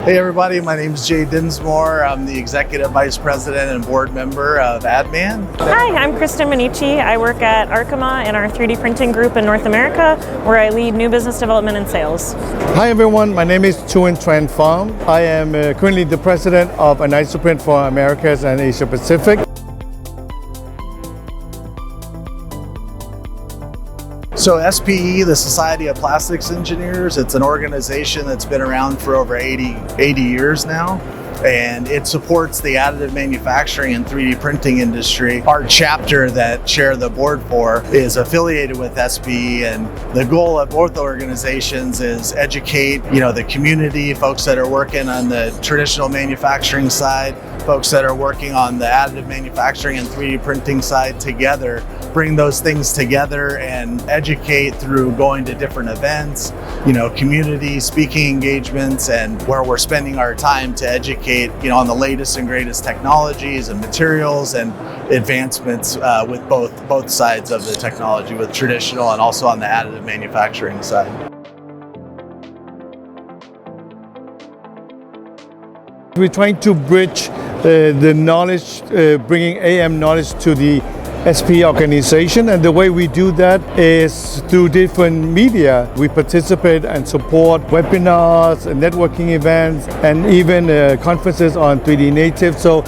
Hey everybody, my name is Jay Dinsmore. I'm the Executive Vice President and Board Member of ADDMAN. Hi, I'm Krysten Minnici. I work at Arkema in our 3D printing group in North America, where I lead new business development and sales. Hi everyone, my name is Tuan Tranpham. I am currently the President of Anisoprint for Americas and Asia Pacific. So SPE, the Society of Plastics Engineers, it's an organization that's been around for over 80 years now, and it supports the additive manufacturing and 3D printing industry. Our chapter that chair the board for is affiliated with SPE, and the goal of both organizations is educate, the community, folks that are working on the traditional manufacturing side, folks that are working on the additive manufacturing and 3D printing side together, bring those things together and educate through going to different events, community speaking engagements, and where we're spending our time to educate, on the latest and greatest technologies and materials and advancements with both sides of the technology, with traditional and also on the additive manufacturing side. We're trying to bridge the knowledge, bringing AM knowledge to the SPE organization, and the way we do that is through different media. We participate and support webinars, networking events, and even conferences on 3Dnatives. So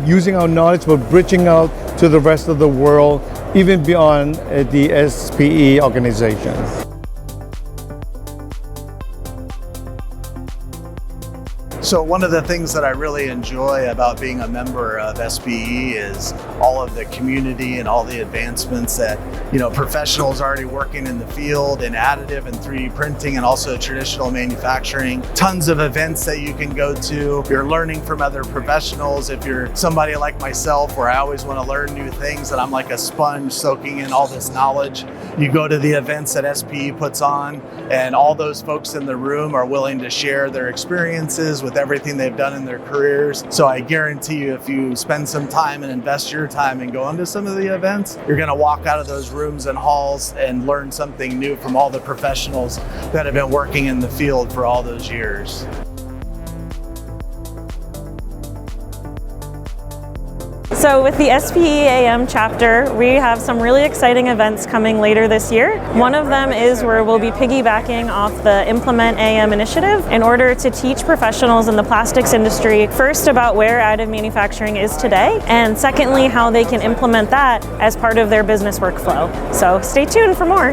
using our knowledge but bridging out to the rest of the world, even beyond the SPE organization. So one of the things that I really enjoy about being a member of SPE is all of the community and all the advancements that, professionals already working in the field in additive and 3D printing and also traditional manufacturing. Tons of events that you can go to. You're learning from other professionals. If you're somebody like myself where I always want to learn new things and I'm like a sponge soaking in all this knowledge, you go to the events that SPE puts on, and all those folks in the room are willing to share their experiences with everything they've done in their careers. So I guarantee you, if you spend some time and invest your time and go into some of the events, you're going to walk out of those rooms and halls and learn something new from all the professionals that have been working in the field for all those years. So with the SPE-AM chapter, we have some really exciting events coming later this year. One of them is where we'll be piggybacking off the Implement AM initiative in order to teach professionals in the plastics industry, first about where additive manufacturing is today, and secondly, how they can implement that as part of their business workflow. So stay tuned for more.